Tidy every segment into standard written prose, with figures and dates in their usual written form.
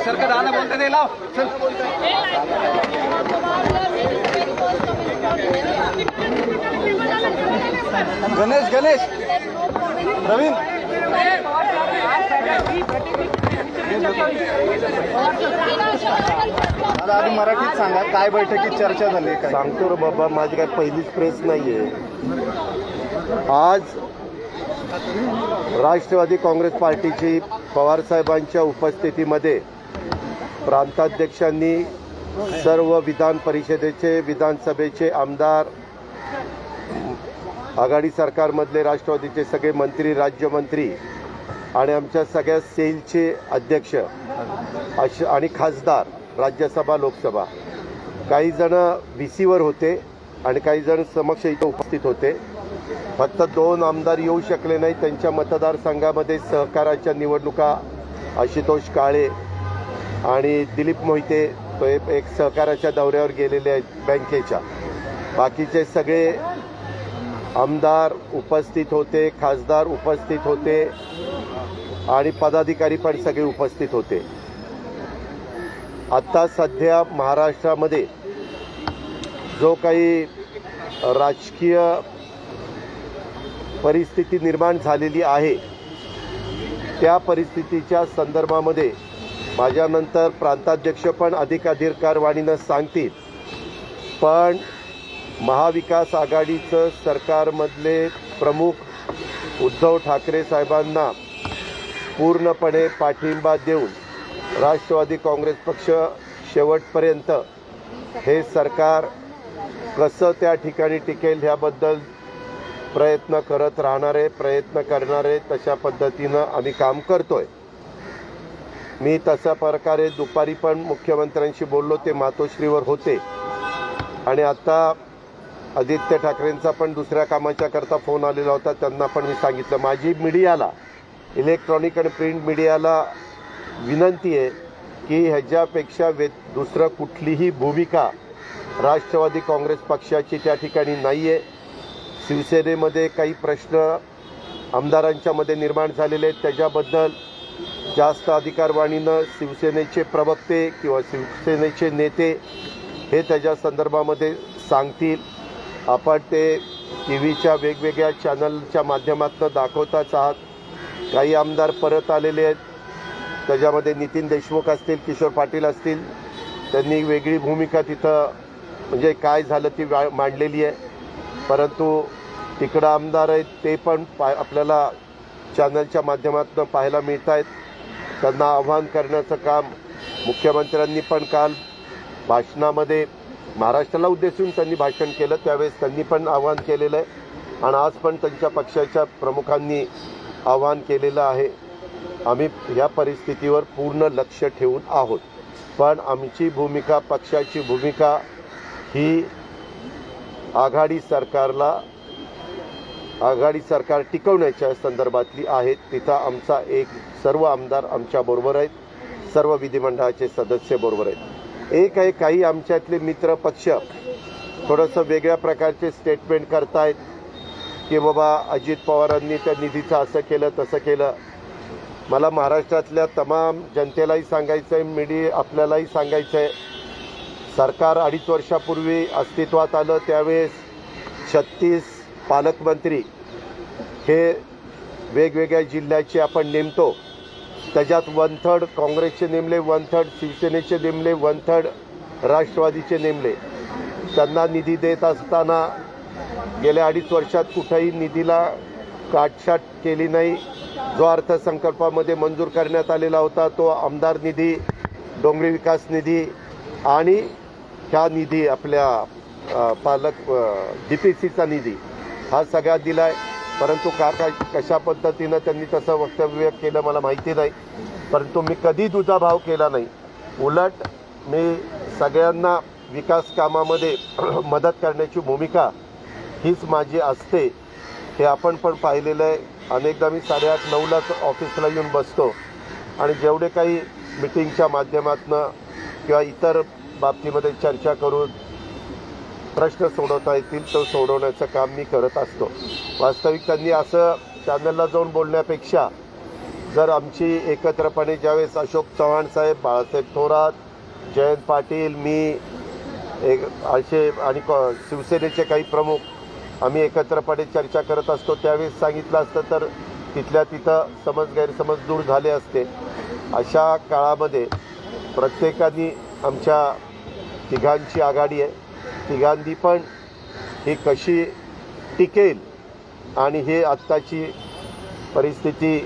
सरकार दादा बोलते नाही लाव गणेश गणेश प्रवीण आता आधी मराठीत सांगा काय बैठकीत चर्चा झाली काय? सांगतो रे बाबा, माझी काय पहिलीच प्रेस नाहीये. आज राष्ट्रवादी काँग्रेस पार्टीची पवार साहेबांच्या उपस्थितीमध्ये प्रांताध्यक्षांनी सर्व विधान परिषदेचे विधानसभेचे आमदार, आघाडी सरकारमधले राष्ट्रवादीचे सगळे मंत्री, राज्यमंत्री आणि आमच्या सगळ्या सेलचे अध्यक्ष आणि खासदार, राज्यसभा लोकसभा, काही जण VCवर होते आणि काही जण समक्ष इथं उपस्थित होते. फक्त 2 आमदार येऊ शकले नाही. त्यांच्या मतदारसंघामध्ये सहकाराच्या निवडणुका आशुतोष काळे आणि दिलीप मोहिते तो एक सहकाराच्या दौऱ्यावर गेलेले आहेत बँकेच्या. बाकीचे सगळे आमदार उपस्थित होते, खासदार उपस्थित होते आणि पदाधिकारी पण सगळे उपस्थित होते. आता सध्या महाराष्ट्रामध्ये जो काही राजकीय परिस्थिती निर्माण झालेली आहे त्या परिस्थितीच्या संदर्भामध्ये माझ्यानंतर प्रांताध्यक्ष पण अधिकारवाणीनं सांगतील. पण महाविकास आघाडीचं सरकारमधले प्रमुख उद्धव ठाकरे साहेबांना पूर्णपणे पाठिंबा देऊन राष्ट्रवादी काँग्रेस पक्ष शेवटपर्यंत हे सरकार कसं त्या ठिकाणी टिकेल ह्याबद्दल प्रयत्न करत राहणारे, प्रयत्न करणारे, तशा पद्धतीनं आम्ही काम करतोय. मी तशा प्रकारे दुपारी पण मुख्यमंत्र्यांशी बोललो, ते मातोश्रीवर होते. आणि आता आदित्य ठाकरेंचा पण दुसऱ्या कामाच्या करता फोन आलेला होता. त्यांना पण मी सांगितलं, माझी मीडियाला, इलेक्ट्रॉनिक आणि प्रिंट मीडियाला विनंती आहे की ह्याच्यापेक्षा दुसरं कुठलीही भूमिका राष्ट्रवादी काँग्रेस पक्षाची त्या ठिकाणी नाही आहे. शिवसेनेमध्ये काही प्रश्न आमदारांच्यामध्ये निर्माण झालेले आहेत, त्याच्याबद्दल जास्त अधिकारवाणीनं शिवसेनेचे प्रवक्ते किंवा शिवसेनेचे नेते हे त्याच्या संदर्भामध्ये सांगतील. आपण ते TV च्या वेगवेगळ्या चॅनलच्या माध्यमातून दाखवताच आहात. काही आमदार परत आलेले आहेत, त्याच्यामध्ये नितीन देशमुख असतील, किशोर पाटील असतील, त्यांनी वेगळी भूमिका तिथं म्हणजे काय झालं ती मांडलेली आहे. परंतु तिकडं आमदार आहेत ते पण आपल्याला चॅनलच्या माध्यमातून पाहायला मिळत आहेत. त्यांना आव्हान करण्याचं काम मुख्यमंत्र्यांनी पण काल भाषणामध्ये महाराष्ट्राला उद्देशून त्यांनी भाषण केलं, त्यावेळेस त्यांनी पण आव्हान केलेलं आहे आणि आज पण त्यांच्या पक्षाच्या प्रमुखांनी आव्हान केलेलं आहे. आम्ही या परिस्थितीवर पूर्ण लक्ष ठेवून आहोत. पण आमची भूमिका, पक्षाची भूमिका ही आघाडी सरकार टिकवण्याच्या संदर्भातली आहे. तिथं आमचा सर्व आमदार आमच्याबरोबर आहेत, सर्व विधिमंडळाचे सदस्य बरोबर आहेत. एक आहे, काही आमच्यातले मित्र पक्ष थोडंसं वेगळ्या प्रकारचे स्टेटमेंट करतायत की बाबा अजित पवारांनी त्या निधीचं असं केलं तसं केलं. मला महाराष्ट्रातल्या तमाम जनतेलाही सांगायचं आहे, आपल्यालाही सांगायचं आहे, सरकार 2.5 वर्षापूर्वी अस्तित्वात आलं त्यावेळेस 36 पालकमंत्री हे वेगवेगळ्या जिल्ह्याचे आपण नेमतो. त्याच्यात 1/3 काँग्रेसचे नेमले, 1/3 शिवसेनेचे नेमले, 1/3 राष्ट्रवादीचे नेमले. त्यांना निधी देत असताना गेल्या 2.5 वर्षात कुठेही निधीला काटछाट केली नाही. जो अर्थसंकल्पामध्ये मंजूर करण्यात आलेला होता तो आमदार निधी, डोंगरी विकास निधी आणि ह्या निधी आपल्या DPCचा निधी हा सगळा दिला आहे. परंतु कशा पद्धतीनं त्यांनी तसं वक्तव्य केलं मला माहिती नाही. परंतु मी कधी दुजाभाव केला नाही. उलट मी सगळ्यांना विकास कामामध्ये मदत करण्याची भूमिका हीच माझी असते. हे आपण पण पाहिलेलं आहे. अनेकदा मी 8:30-9लाच ऑफिसला येऊन बसतो आणि जेवढे काही मिटिंगच्या माध्यमातून किंवा इतर बाबतीमध्ये चर्चा करून प्रश्न सोडवता येतील तो सोडवण्याचं काम मी करत असतो. वास्तविक त्यांनी असं चॅनलला जाऊन बोलण्यापेक्षा जर आमची एकत्रपणे ज्यावेळेस अशोक चव्हाण साहेब, बाळासाहेब थोरात, जयंत पाटील, मी असे आणि शिवसेनेचे काही प्रमुख आम्ही एकत्रपणे चर्चा करत असतो त्यावेळेस सांगितलं असतं तर तिथल्या तिथं गैरसमज दूर झाले असते. अशा काळामध्ये प्रत्येकाने आमच्या तिघांची आघाडी आहे, तिघांनी पण ही कशी टिकेल आणि हे आत्ताची परिस्थिती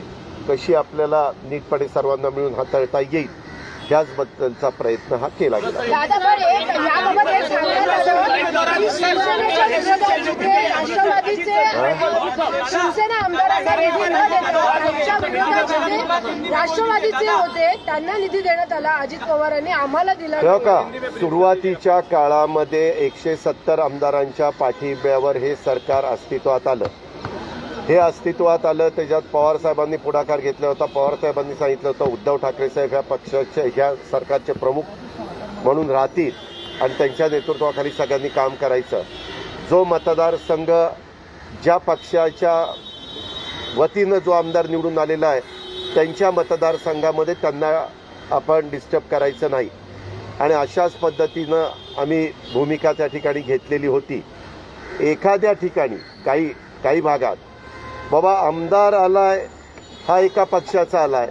कशी आपल्याला नीटपणे सर्वांना मिळून हाताळता येईल त्याचबद्दलचा प्रयत्न हा केला गेला. दादा पण याबाबत एक सांगण्यात आलं की शिवसेनेच्या विरोधात जिथे शिवसेना आमदारांना निधी न देता आमच्या विरोधात जिथे राष्ट्रवादीचे होते त्यांना निधी देण्यात आला. अजित पवारांनी आम्हाला दिला तेव्हा का सुरुवातीच्या काळामध्ये 170 आमदारांच्या पाठिंब्यावर हे सरकार अस्तित्वात आलं. हे अस्तित्वात आलं त्याच्यात पवारसाहेबांनी पुढाकार घेतला होता. पवारसाहेबांनी सांगितलं होतं उद्धव ठाकरे साहेब ह्या पक्षाचे ह्या सरकारचे प्रमुख म्हणून राहतील आणि त्यांच्या नेतृत्वाखाली सगळ्यांनी काम करायचं. जो मतदारसंघ ज्या पक्षाच्या वतीनं जो आमदार निवडून आलेला आहे त्यांच्या मतदारसंघामध्ये त्यांना आपण डिस्टर्ब करायचं नाही आणि अशाच पद्धतीनं आम्ही भूमिका त्या ठिकाणी घेतलेली होती. एखाद्या ठिकाणी काही भागात बाबा आमदार आलाय हा एका पक्षाचा आलाय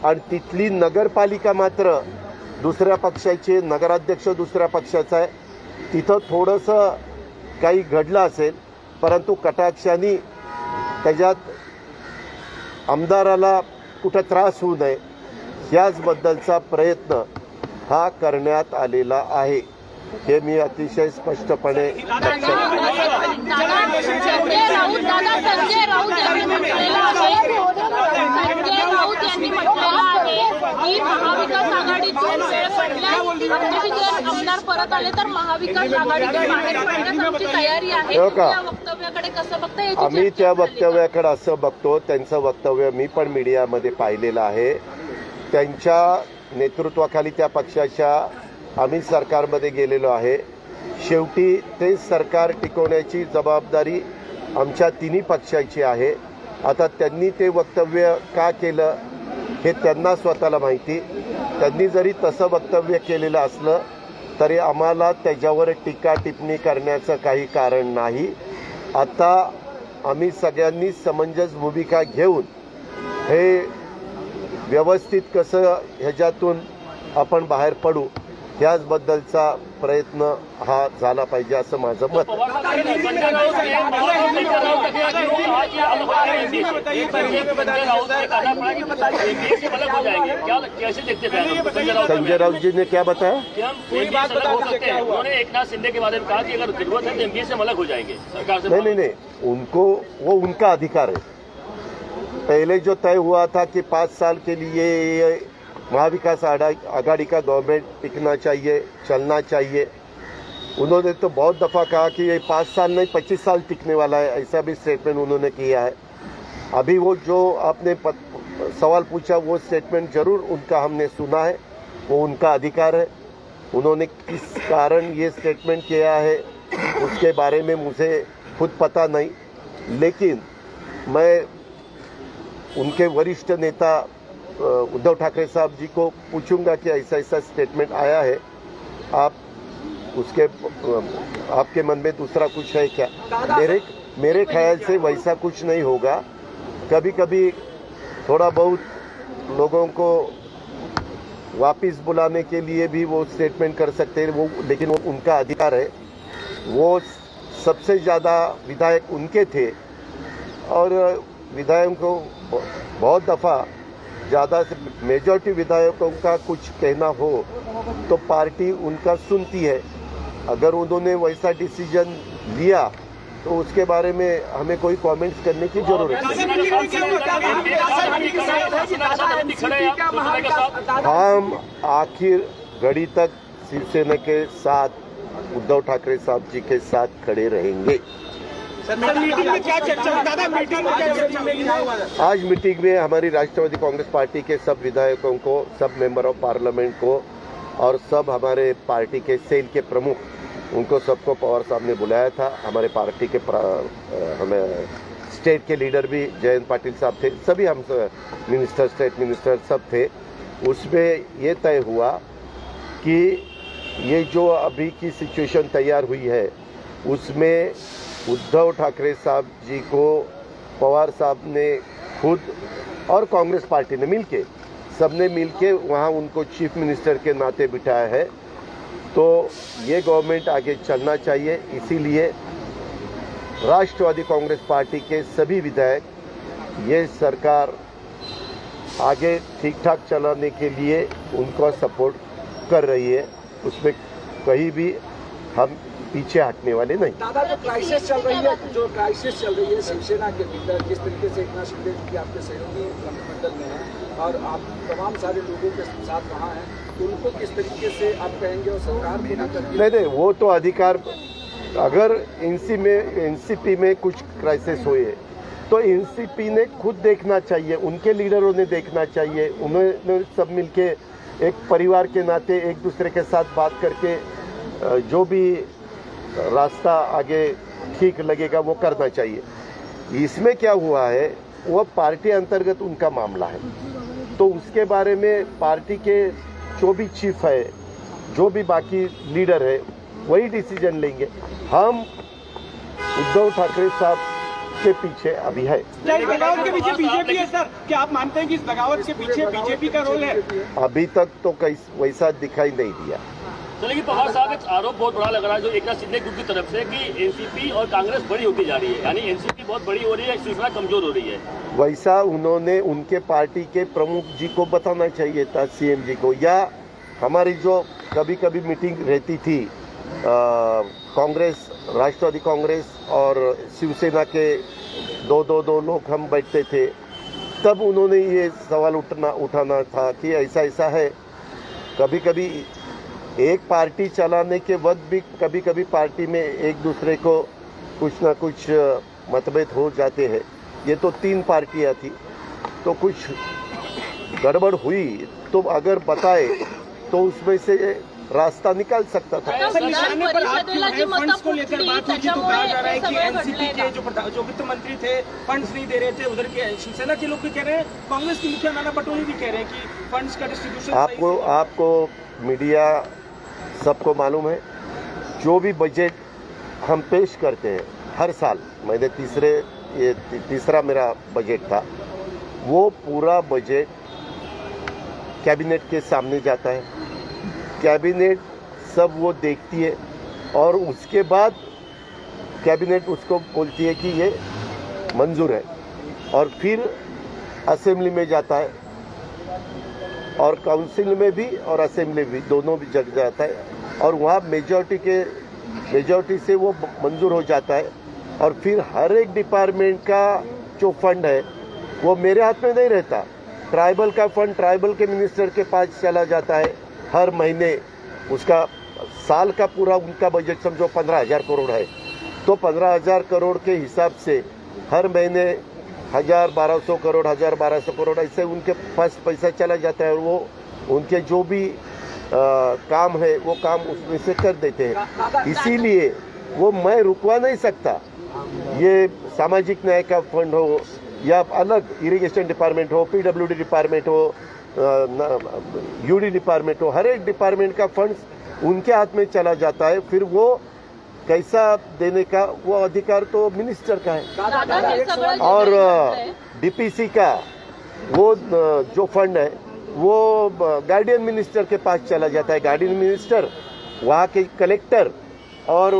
आणि तिथली नगरपालिका मात्र दुसऱ्या पक्षाचे, नगराध्यक्ष दुसऱ्या पक्षाचा आहे, तिथं थोडंसं काही घडलं असेल परंतु कटाक्षाने त्याच्यात आमदाराला कुठं त्रास होऊ नये याचबद्दलचा प्रयत्न हा करण्यात आलेला आहे. हे मी अतिशय स्पष्टपणे लक्षात आमदार परत आले तर महाविकास आघाडीतून बाहेर पडण्यास आमची तयारी आहे. त्या वक्तव्याकडे कसं बघता? आम्ही त्या वक्तव्याकडे असं बघतो, त्यांचं वक्तव्य मी पण मीडियामध्ये पाहिलेलं आहे. त्यांच्या नेतृत्वाखाली त्या पक्षाच्या आम्ही सरकारमध्ये गेलेलो आहे. शेवटी ते सरकार टिकवण्याची जबाबदारी आमच्या तिन्ही पक्षाची आहे. आता त्यांनी ते वक्तव्य का केलं हे त्यांना स्वतःला माहिती. त्यांनी जरी तसं वक्तव्य केलेलं असलं तरी आम्हाला त्याच्यावर टीका टिप्पणी करण्याचं काही कारण नाही. आता आम्ही सगळ्यांनी समंजस भूमिका घेऊन हे व्यवस्थित कसं ह्याच्यातून आपण बाहेर पडू याचबद्दलचा प्रयत्न हा झाला पाहिजे असं माझं मत. संजय राउत जी ने क्या बताया? उन्होंने एक नाथ शिंदे के बारे में कहा कि अगर जरूरत है तो एमपी से अलग हो जाएंगे सरकार से. नहीं, उनको वो उनका अधिकार है. पहले जो तय हुआ था कि 5 साल के लिए महाविकास आघाड़ी का गवर्नमेंट टिकना चाहिए, चलना चाहिए. उन्होंने तो बहुत दफ़ा कहा कि ये 5 साल नहीं 25 साल टिकने वाला है, ऐसा भी स्टेटमेंट उन्होंने किया है. अभी वो जो आपने सवाल पूछा वो स्टेटमेंट जरूर उनका हमने सुना है, वो उनका अधिकार है. उन्होंने किस कारण ये स्टेटमेंट किया है उसके बारे में मुझे खुद पता नहीं, लेकिन मैं उनके वरिष्ठ नेता उद्धव ठाकरे साहब जी को पूछूंगा कि ऐसा ऐसा स्टेटमेंट आया है, आप आपके मन में दूसरा कुछ है क्या? मेरे ख्याल से वैसा कुछ नहीं होगा. कभी कभी थोड़ा बहुत लोगों को वापस बुलाने के लिए भी वो स्टेटमेंट कर सकते हैं, वो लेकिन वो उनका अधिकार है. वो सबसे ज़्यादा विधायक उनके थे और विधायकों को बहुत दफ़ा ज़्यादा से मेजॉरिटी विधायकों का कुछ कहना हो तो पार्टी उनका सुनती है. अगर उन्होंने वैसा डिसीजन लिया तो उसके बारे में हमें कोई कमेंट्स करने की जरूरत नहीं. हम आखिर घड़ी तक शिवसेना के साथ उद्धव ठाकरे साहब जी के साथ खड़े रहेंगे. मीटिंग में क्या चर्चा हुई दादा? मीटिंग में क्या चर्चा हुई? आज मीटिंग में हमारी राष्ट्रवादी कांग्रेस पार्टी के सब विधायकों को, सब मेंबर ऑफ पार्लियामेंट को और सब हमारे पार्टी के सेल के प्रमुख उनको सबको पवार साहब ने बुलाया था. हमारे पार्टी के हमें स्टेट के लीडर भी जयंत पाटिल साहब थे, सभी हम मिनिस्टर, स्टेट मिनिस्टर सब थे। उसमें ये तय हुआ कि ये जो अभी की सिचुएशन तैयार हुई है उसमें उद्धव ठाकरे साहब जी को पवार साहब ने खुद और कांग्रेस पार्टी ने मिलके, सबने मिलके वहाँ उनको चीफ मिनिस्टर के नाते बिठाया है। तो ये गवर्नमेंट आगे चलना चाहिए, इसीलिए राष्ट्रवादी कांग्रेस पार्टी के सभी विधायक ये सरकार आगे ठीक ठाक चलाने के लिए उनका सपोर्ट कर रही है, उसमें कहीं भी हम पीछे हटने वाले नहीं। दादा, जो क्राइसिस चल रही है शिवसेना के भीतर, जिस तरीके से एकनाथ शिंदे जी आपके सहयोगी मंत्रिमंडल में हैं और आप तमाम सारे लोगों के साथ वहाँ हैं, तो उनको किस तरीके से आप कहेंगे और सरकार भी ना करती? नहीं, वो तो अधिकार, अगर एनसीपी में कुछ क्राइसिस हुए तो एनसीपी ने खुद देखना चाहिए, उनके लीडरों ने देखना चाहिए, उन्होंने सब मिलके एक परिवार के नाते एक दूसरे के साथ बात करके जो भी रास्ता आगे ठीक लगेगा वो करना चाहिए। इसमें क्या हुआ है, वो पार्टी अंतर्गत उनका मामला है, तो उसके बारे में पार्टी के जो भी चीफ है, जो भी बाकी लीडर है, वही डिसीजन लेंगे। हम उद्धव ठाकरे साहब के पीछे अभी है। क्या इस बगावत के पीछे बीजेपी है सर? क्या आप मानते हैं कि इस बगावत के पीछे बीजेपी का रोल है? अभी तक तो वैसा दिखाई नहीं दिया। तो लेकिन पवार साहब, एक आरोप बहुत बड़ा लग रहा है जो एकनाथ शिंदे ग्रुप की तरफ से कि एनसीपी और कांग्रेस बड़ी होती जा रही है, यानी एनसीपी बहुत बड़ी हो रही है, शिवसेना कमजोर हो रही है। वैसा उन्होंने उनके पार्टी के प्रमुख जी को बताना चाहिए था, सीएम जी को, या हमारी जो कभी कभी मीटिंग रहती थी कांग्रेस, राष्ट्रवादी कांग्रेस और शिवसेना के दो लोग हम बैठते थे, तब उन्होंने ये सवाल उठाना था कि ऐसा ऐसा है। कभी कभी एक पार्टी चलाने के वक्त भी कभी कभी पार्टी में एक दूसरे को कुछ ना कुछ मतभेद हो जाते हैं। ये तो 3 पार्टियां थी, तो कुछ गड़बड़ हुई तो अगर बताए तो उसमें से रास्ता निकाल सकता था। निशाने पर हाथ क्यों है? फंड्स को लेकर बात हुई थी तो कहा जा रहा है कि एनसीपी के जो वित्त मंत्री थे फंड्स नहीं दे रहे थे, उधर के शिवसेना के लोग भी कह रहे हैं, कांग्रेस की मुखिया नाना पटोले भी कह रहे हैं कि फंड्स का डिस्ट्रीब्यूशन आपको मीडिया सबको मालूम है, जो भी बजट हम पेश करते हैं हर साल, मैंने तीसरा मेरा बजट था, वो पूरा बजट कैबिनेट के सामने जाता है, कैबिनेट सब वो देखती है और उसके बाद कैबिनेट उसको बोलती है कि ये मंजूर है, और फिर असेंबली में जाता है और काउंसिल में भी और असेंबली भी दोनों भी जग जाता है, और वहाँ मेजॉरिटी से वो मंजूर हो जाता है। और फिर हर एक डिपार्टमेंट का जो फंड है वो मेरे हाथ में नहीं रहता, ट्राइबल का फंड ट्राइबल के मिनिस्टर के पास चला जाता है हर महीने। उसका साल का पूरा उनका बजट समझो 15,000 करोड़ है, तो 15,000 करोड़ के हिसाब से हर महीने 1,000-1,200 करोड़ 1,000-1,200 करोड़ ऐसे उनके पास पैसा चला जाता है, और वो उनके जो भी काम है वो काम उसमें से कर देते हैं। इसीलिए वो मैं रुकवा नहीं सकता। ये सामाजिक न्याय का फंड हो या अलग इरिगेशन डिपार्टमेंट हो, पीडब्ल्यूडी डिपार्टमेंट हो, यूडी डिपार्टमेंट हो, हर एक डिपार्टमेंट का फंड्स उनके हाथ में चला जाता है। फिर वो कैसा देने का वो अधिकार तो मिनिस्टर का है। और डीपीसी का वो जो फंड है वो गार्डियन मिनिस्टर के पास चला जाता है। गार्डियन मिनिस्टर, वहाँ के कलेक्टर और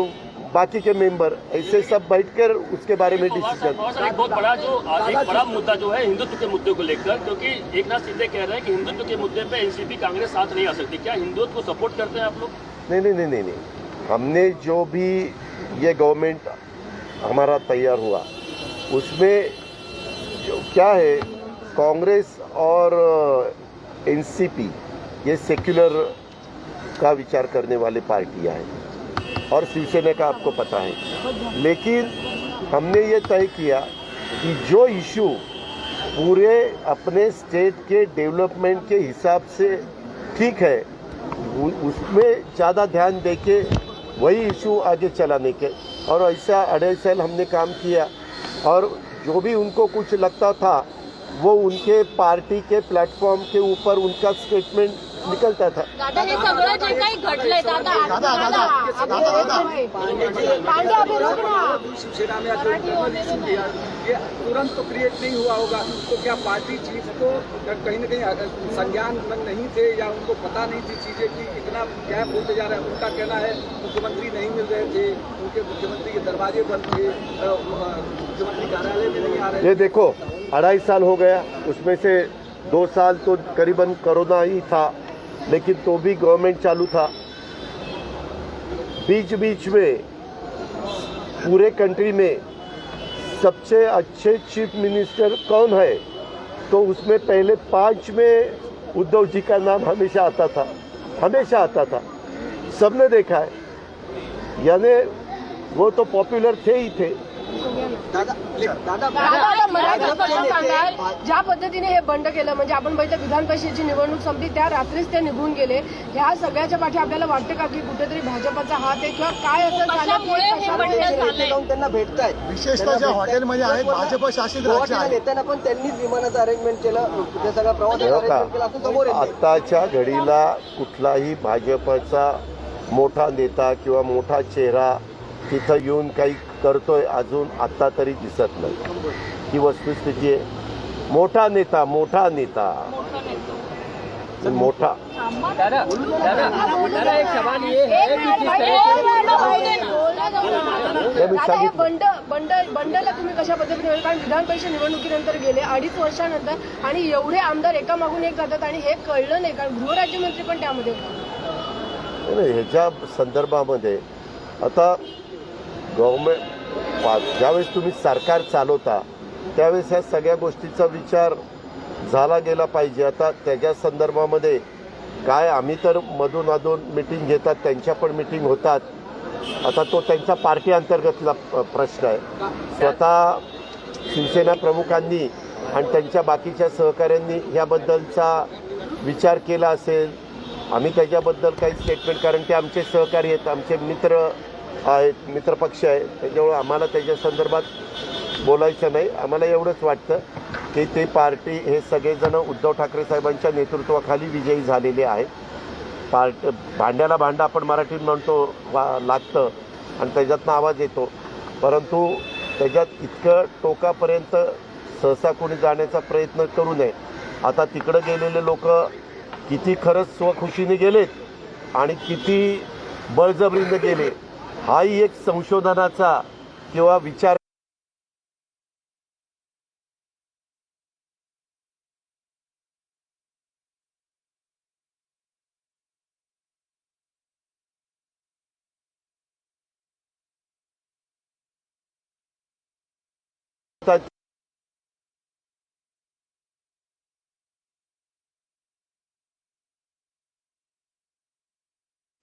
बाकी के मेंबर ऐसे सब बैठकर उसके बारे में डिसीजन। एक बहुत बड़ा एक बड़ा मुद्दा जो है हिंदुत्व के मुद्दे को लेकर, क्योंकि एकनाथ शिंदे कह रहे हैं कि हिंदुत्व के मुद्दे पे एनसीपी कांग्रेस साथ नहीं आ सकती। क्या हिंदुत्व को सपोर्ट करते हैं आप लोग? नहीं, हमने जो भी ये गवर्नमेंट हमारा तैयार हुआ उसमें जो क्या है, कांग्रेस और एनसीपी ये सेक्युलर का विचार करने वाले पार्टियां हैं, और शिवसेना का आपको पता है। लेकिन हमने ये तय किया कि जो इशू पूरे अपने स्टेट के डेवलपमेंट के हिसाब से ठीक है, उसमें ज़्यादा ध्यान देके वही इशू आगे चलाने के, और ऐसा 2.5 साल हमने काम किया। और जो भी उनको कुछ लगता था वो उनके पार्टी के प्लेटफॉर्म के ऊपर उनका स्टेटमेंट निकलता था। दादा हे सगळं जे काही घडलंय शिवसेना में आकर ये तुरंत तो क्रिएट नहीं हुआ होगा, तो क्या पार्टी चीफ को कहीं न कहीं संज्ञान में नहीं थे या उनको पता नहीं थी चीजें कि इतना गैप होते जा रहा है? उनका कहना है मुख्यमंत्री नहीं मिल रहे थे, उनके मुख्यमंत्री के दरवाजे बंद थे, मुख्यमंत्री कार्यालय में नहीं आ रहे। ये देखो 2.5 साल हो गया, उसमें से 2 साल तो करीबन कोरोना ही था, लेकिन तो भी गवर्नमेंट चालू था। बीच बीच में पूरे कंट्री में सबसे अच्छे चीफ मिनिस्टर कौन है, तो उसमें पहले 5 में उद्धव जी का नाम हमेशा आता था, हमेशा आता था, सबने देखा है। यानी वो तो पॉप्युलर थे ही थे। दादा मला एक गोष्ट सांगाल, ज्या पद्धतीने हे बंड केलं, म्हणजे आपण बघितलं विधान परिषदेची निवडणूक संपली त्या रात्रीच ते निघून गेले, ह्या सगळ्याच्या पाठी आपल्याला वाटतं का की कुठेतरी भाजपचा हात आहे किंवा काय असं कशामुळे हे बंड झालंय? जाऊन त्यांना भेटताय, विशेषतः ज्या हॉटेलमध्ये आहेत भाजप शासित राज्य आहे, नेत्यांना पण त्यांनीच विमानाचं अरेंजमेंट केलं, ते सगळा प्रवास अरेंजमेंट केला असं समोर येतं। आताच्या घडीला कुठलाही भाजपचा मोठा नेता किंवा मोठा चेहरा तिथं येऊन काही करतोय अजून आत्ता तरी दिसत नाही। ही वस्तुस्थिती आहे। मोठा नेता एक सवाल ये है की बंडला तुम्ही कशा पद्धतीने, कारण विधान परिषद निवडणुकीनंतर गेले 2.5 वर्षानंतर आणि एवढे आमदार एकामागून एक जातात आणि हे कळलं नाही, कारण गृहराज्यमंत्री पण त्यामध्ये नाही, ह्याच्या संदर्भामध्ये आता गव्हर्नमेंट ज्यावेळेस तुम्ही सरकार चालवता त्यावेळेस ह्या सगळ्या गोष्टीचा विचार झाला गेला पाहिजे। आता त्याच्या संदर्भामध्ये काय, आम्ही तर मधून मिटिंग घेतात, त्यांच्या पण मिटिंग होतात, आता तो त्यांचा पार्टी अंतर्गतला प्रश्न आहे। स्वतः शिवसेना प्रमुखांनी आणि त्यांच्या बाकीच्या सहकाऱ्यांनी याबद्दलचा विचार केला असेल, आम्ही त्याच्याबद्दल काही स्टेटमेंट, कारण ते आमचे सहकारी आहेत, आमचे मित्र आहेत, मित्रपक्ष आहे, त्याच्यामुळे आम्हाला त्याच्या संदर्भात बोलायचं नाही। आम्हाला एवढंच वाटतं की ते पार्टी हे सगळेजण उद्धव ठाकरे साहेबांच्या नेतृत्वाखाली विजयी झालेले आहेत। भांड्याला भांडं आपण मराठीत म्हणतो लागतं आणि त्याच्यातनं आवाज येतो, परंतु त्याच्यात इतकं टोकापर्यंत सहसा कोणी जाण्याचा प्रयत्न करू नये। आता तिकडं गेलेले लोक किती खरंच स्वखुशीने गेलेत आणि किती बळजबरीने गेले, हाही एक संशोधनाचा किंवा विचार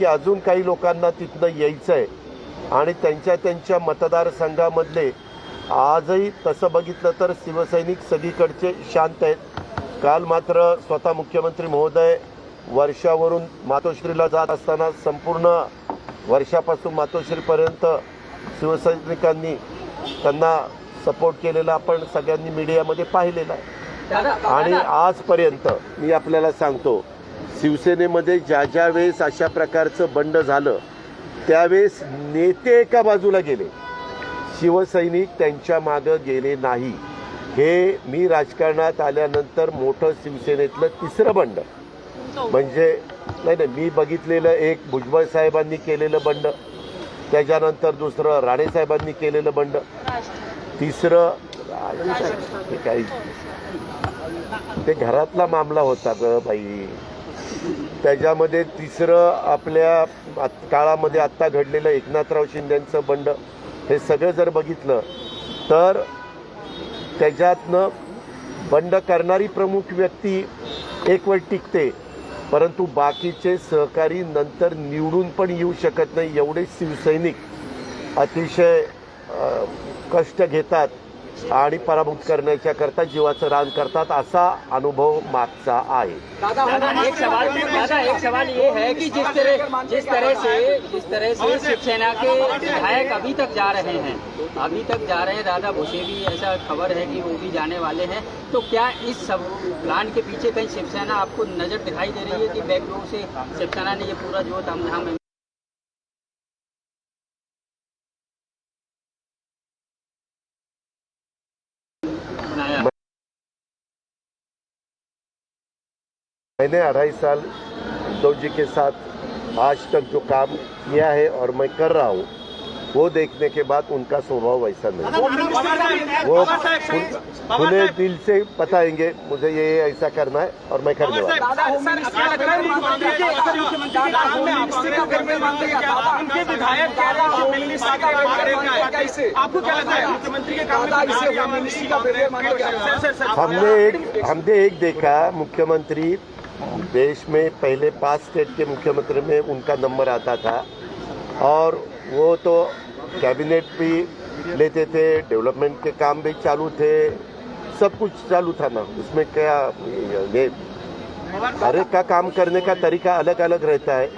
की अजून काही लोकांना तिथनं यायचं आहे आणि त्यांच्या मतदारसंघामधले आजही तसं बघितलं तर शिवसैनिक सगळीकडचे शांत आहेत। काल मात्र स्वतः मुख्यमंत्री महोदय वर्षावरून मातोश्रीला जात असताना संपूर्ण वर्षापासून मातोश्रीपर्यंत शिवसैनिकांनी त्यांना सपोर्ट केलेला आपण सगळ्यांनी मीडियामध्ये पाहिलेला आहे। आणि आजपर्यंत मी आपल्याला सांगतो, शिवसेनेमध्ये ज्या वेळेस अशा प्रकारचं बंड झालं त्यावेळेस नेते एका बाजूला गेले, शिवसैनिक त्यांच्या मागं गेले नाही। हे मी राजकारणात आल्यानंतर मोठं शिवसेनेतलं तिसरं बंड, म्हणजे नाही मी बघितलेलं एक भुजबळ साहेबांनी केलेलं बंड, त्याच्यानंतर दुसरं राणे साहेबांनी केलेलं बंड, तिसरं काही ते घरातला मामला होता ग बाई, त्याच्यामध्ये तिसरं आपल्या काळामध्ये आत्ता घडलेलं एकनाथराव शिंदेंचं बंड, हे सगळं जर बघितलं तर त्याच्यातनं बंड करणारी प्रमुख व्यक्ती एक वेळ टिकते, परंतु बाकीचे सहकारी नंतर निवडून पण येऊ शकत नाही। एवढे शिवसैनिक अतिशय कष्ट घेतात आणि पराभूत करण्याच्या करता जीवाचं रान करतात असा अनुभव मागचा आहे. एक सवाल ये है कि जिस तरह से शिवसेना के विधायक अभी तक जा रहे हैं दादा भूसे भी ऐसा खबर है कि वो भी जाने वाले हैं, तो क्या इस सब प्लान के पीछे कहीं शिवसेना आपको नजर दिखाई दे रही है कि बैकडोर से शिवसेना ने ये पूरा जो तामझाम बनाया? मैंने 2.5 साल उद्धव जी के साथ आज तक जो काम किया है और मैं कर रहा हूँ, वो देखने के बाद उनका स्वभाव वैसा नहीं, वो खुले दिल से बताएंगे मुझे ये ऐसा करना है और मैं करने वाला हूँ. हमने एक देखा, मुख्यमंत्री देश में पहले 5 स्टेट के मुख्यमंत्री में उनका नंबर आता था और वो तो कैबिनेट भी लेते थे, डेवलपमेंट के काम भी चालू थे, सब कुछ चालू था ना. उसमें क्या ये हर एक का काम करने का तरीका अलग अलग रहता है.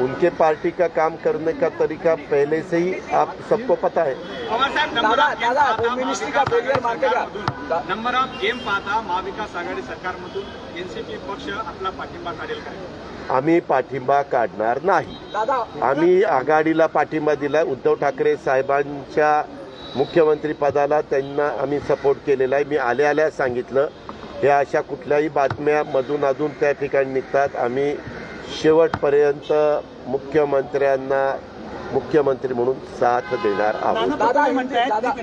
उनके पार्टी का काम करने का तरीका पहले से ही आप सबको पता है. नंबर ऑफ गेम पाहता महाविकास आघाडी सरकारमधून एनसीपी पक्ष आपला पाठिंबा काढेल का? आम्ही पाठिंबा काढणार नाही. आम्ही आघाडीला पाठिंबा दिला. उद्धव ठाकरे साहेबांच्या मुख्यमंत्री पदाला त्यांना आम्ही सपोर्ट केलेला आहे. मी आल्या सांगितलं, हे अशा कुठल्याही बातम्या मधून अधून त्या ठिकाणी निघतात. आम्ही शेवटपर्यंत मुख्यमंत्र्यांना मुख्यमंत्री म्हणून साथ देणार आहोत.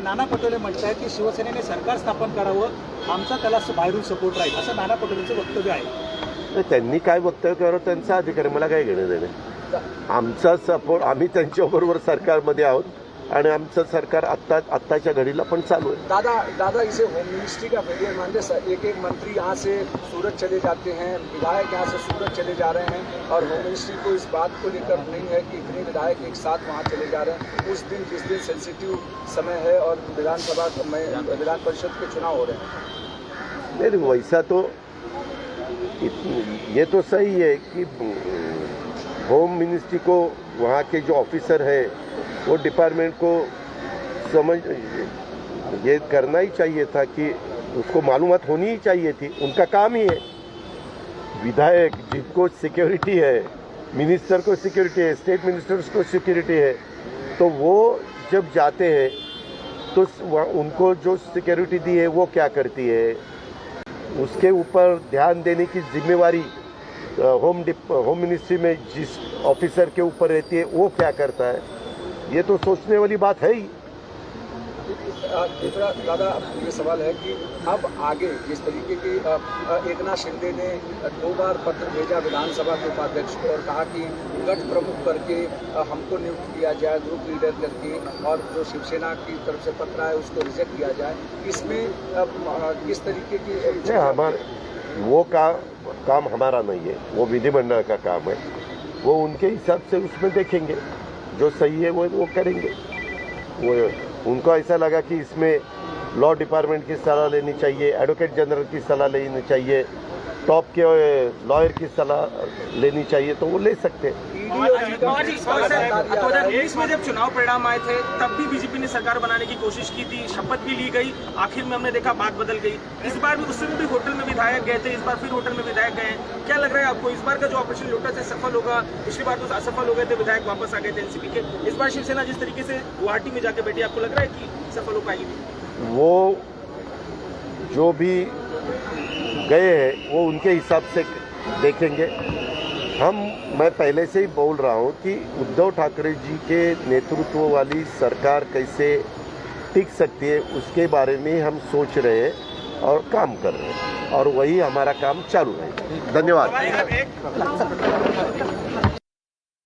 नाना पटोले म्हणतायत की शिवसेनेने सरकार स्थापन करावं, आमचा त्याला बाहेरून सपोर्ट राहील, असं नाना पटोलेंचं वक्तव्य आहे. त्यांनी काय वक्तव्य करावं त्यांचा अधिकार, मला काय घेणं देणं. आमचा सपोर्ट, आम्ही त्यांच्याबरोबर सरकारमध्ये आहोत आणि आमचं सरकार आत्ताच्या घडीला पण चालू आहे. दादा इसे होम मिनिस्ट्री का फेलियर मानते हैं. एक मंत्री यहाँ से सूरत चले जाते हैं, विधायक यहाँ से सूरत चले जा रहे हैं और होम मिनिस्ट्री को इस बात को लेकर नहीं है कि इतने विधायक एक साथ वहाँ चले जा रहे हैं उस दिन जिस दिन सेंसिटिव समय है और विधान परिषद के चुनाव हो रहे हैं. नहीं, वैसा तो ये तो सही है कि होम मिनिस्ट्री को वहाँ के जो ऑफिसर है वो डिपार्टमेंट को समझ ये करना ही चाहिए था कि उसको मालूमात होनी ही चाहिए थी. उनका काम ही है. विधायक जिनको सिक्योरिटी है, मिनिस्टर को सिक्योरिटी है, स्टेट मिनिस्टर्स को सिक्योरिटी है, तो वो जब जाते हैं तो उनको जो सिक्योरिटी दी है वो क्या करती है, उसके ऊपर ध्यान देने की जिम्मेवारी होम मिनिस्ट्री में जिस ऑफिसर के ऊपर रहती है वो क्या करता है, ये तो सोचने वाली बात है ही. दूसरा दादा ये सवाल है कि अब आगे जिस तरीके की एकनाथ शिंदे ने 2 बार पत्र भेजा विधानसभा के उपाध्यक्ष को और कहा कि गठ प्रमुख करके हमको नियुक्त किया जाए, ग्रुप लीडर करके, और जो शिवसेना की तरफ से पत्र आया उसको रिजेक्ट किया जाए, इसमें किस तरीके की हमारे वो काम हमारा नहीं है, वो विधिमंडल का काम है. वो उनके हिसाब से उसमें देखेंगे, जो सही है वो करेंगे. वो उनको ऐसा लगा कि इसमें लॉ डिपार्टमेंट की सलाह लेनी चाहिए, एडवोकेट जनरल की सलाह लेनी चाहिए, टॉप के लॉयर की सलाह लेनी चाहिए, तो वो ले सकते हैं. 2019 में जब चुनाव परिणाम आए थे तब भी बीजेपी ने सरकार बनाने की कोशिश की थी, शपथ भी ली गई, आखिर में हमने देखा बात बदल गई. इस बार भी उससे भी होटल में विधायक गए थे, इस बार फिर होटल में विधायक गए हैं. क्या लग रहा है आपको, इस बार का जो ऑपरेशन लोटस है सफल होगा? पिछली बार तो असफल हो गए थे, विधायक वापस आ गए थे एनसीपी के. इस बार शिवसेना जिस तरीके से गुवाहाटी में जाके बैठी, आपको लग रहा है कि सफल हो पाएगी? वो जो भी गए हैं वो उनके हिसाब से देखेंगे. मैं पहले से ही बोल रहा हूँ कि उद्धव ठाकरे जी के नेतृत्व वाली सरकार कैसे टिक सकती है उसके बारे में हम सोच रहे हैं और काम कर रहे हैं, और वही हमारा काम चालू है. धन्यवाद.